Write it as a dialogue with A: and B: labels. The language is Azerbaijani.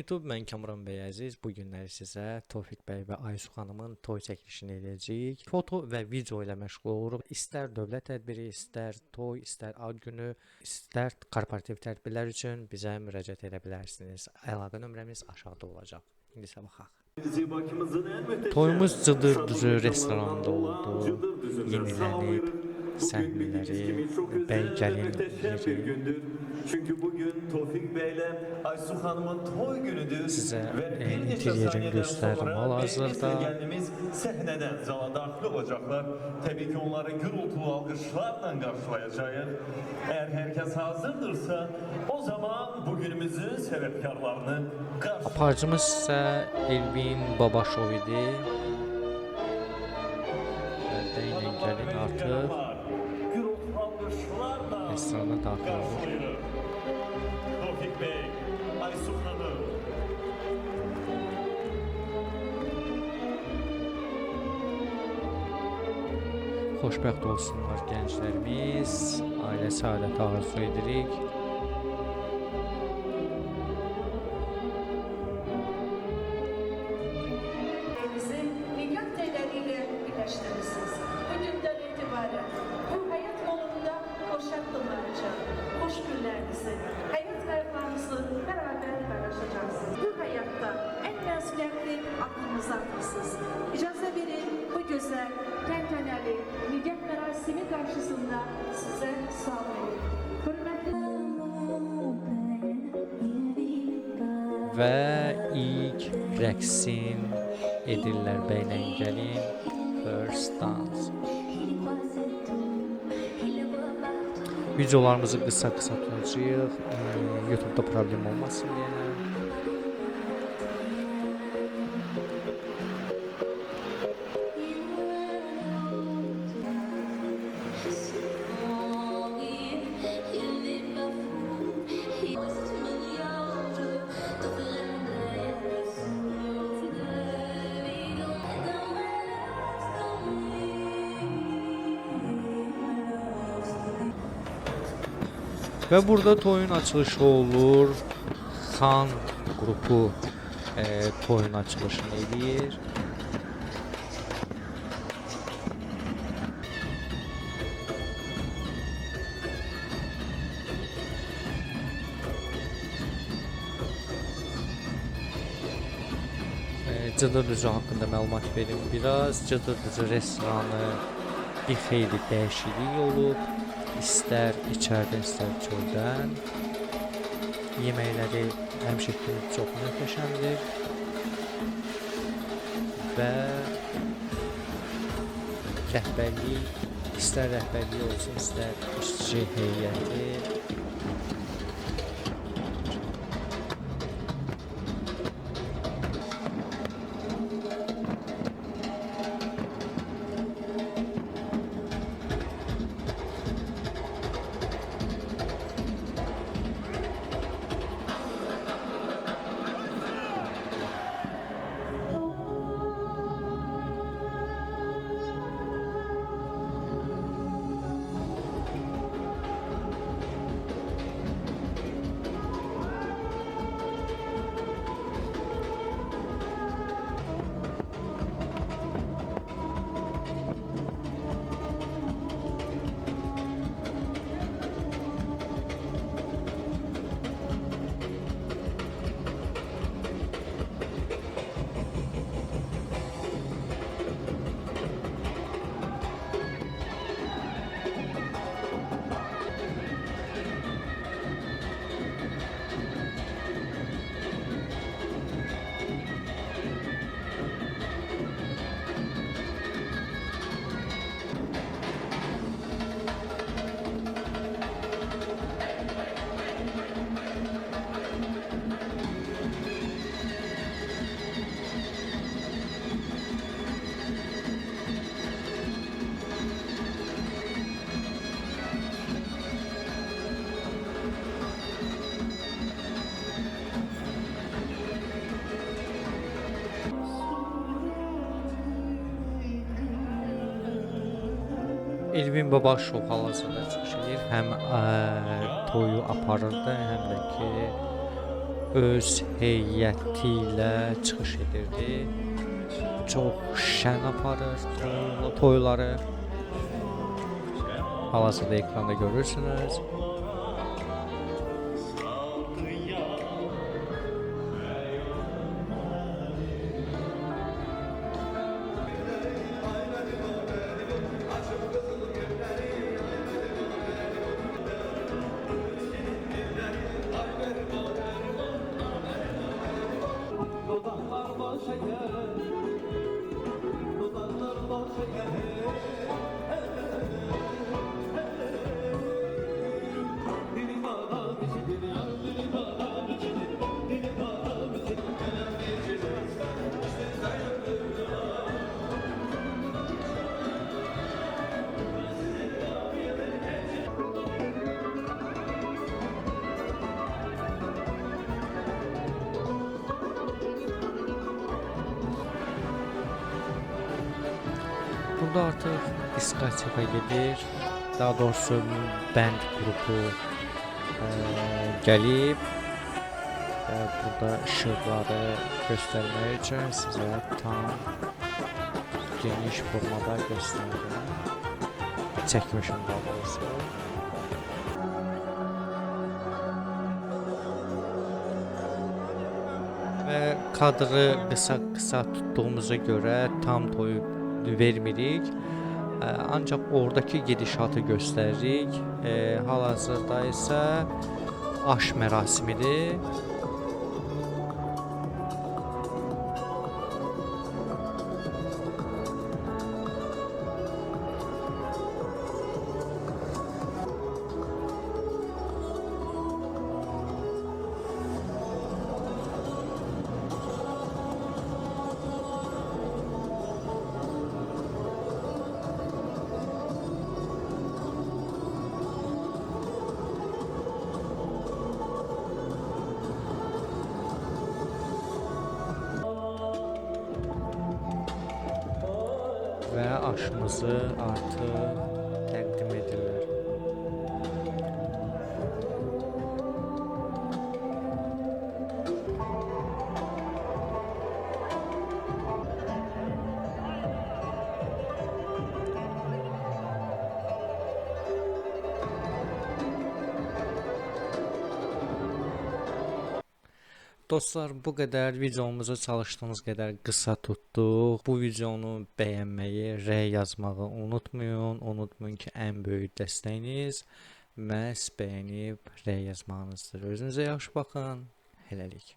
A: YouTube, mən Kamran bəy Əziz. Bu günləri sizə Tofiq bəy və Aysu xanımın toy çəkilişini edəcəyik. Foto və video ilə məşğul oluruq. İstər dövlət tədbiri, istər toy, istər ad günü, istər korporativ tədbirlər üçün bizə müraciət edə bilərsiniz. Əlaqə nömrəmiz aşağıda olacaq. İndi isə baxaq. Toyumuz Cıdır Düzü restoranında oldu. Yenilənib, səhnələri, bəy gəlin yeri.
B: Çünkü bugün Tofik Bey'le Aysu Hanım'ın toy günüdür.
A: Size interyerini gösterdim hal-hazırda.
B: Geldiğimiz sahneden zala daxil olacaklar. Tabii ki onları gürültülü alkışlarla karşılayacağız. Eğer herkes hazırdırsa o zaman bugünümüzün sebepkarlarını karşılayacağız.
A: Aparıcımız ise Elvin Babaşov idi. Bəylə gəlin artıq restorana daxil olur.
B: Tofik Bey, Aysu Hanım.
A: Xoşbəxt olsunlar gənclərimiz. Ailə səadəti arzu edirik.
C: Bizi nikah telleriyle birleştirirsiniz. Bugünden itibaren bu hayat yolunda hoş adımlarınca, hoş günlerinizi, hayat kayıplarınızı beraber paylaşacaksınız. Bu hayatta en mesuliyetli aklınızı atmışsınız. İcazə verin bu güzel, tenteneli nikah merasimi karşısında size sağ olun.
A: Və ilk rəqsin edirlər bəylə gəlin. First dance. Videolarımızı qısa-qısa tutacağıq. YouTube'da problem olmasın deyə. Və burada toyun açılışı olur. Xan qrupu toyun açılışını edir. Cıdır Düzü haqqında məlumat verim biraz. Cıdır Düzü restoranı bir xeyli dəyişiklik olub. İstər içərdən, istər çöldən. Yeməkləri həmişə çox möhtəşəmdir. Və rəhbərlik, istər rəhbərlik olsun, istər işçi heyəti. Elvin Babaşov hal-hazırda çıxış edir. Həm toyu aparırdı, həm də ki öz heyəti ilə çıxış edirdi. Çox şən aparır toyları. Hal-hazırda ekranda görürsünüz. Burada artıq diskoteka gedir. Daha doğrusu band qrupu gəlib burada işıqları göstərmək üçün sizə tam geniş formada göstərdim. Çəkmişim daha doğrusu. Və kadrı qısa tutduğumuza görə tam toyu vermirik. Ancaq oradakı gedişatı göstəririk. Hal-hazırda isə aş mərasimidir. Və aşımızı artıq təqdim edirlər. Dostlar, bu qədər videomuzu çalışdığımız qədər qısa tutduq. Bu videonu bəyənməyi, rəy yazmağı unutmayın. Unutmayın ki, ən böyük dəstəyiniz məhz bəyənib rəy yazmağınızdır. Özünüzə yaxşı baxın. Hələlik.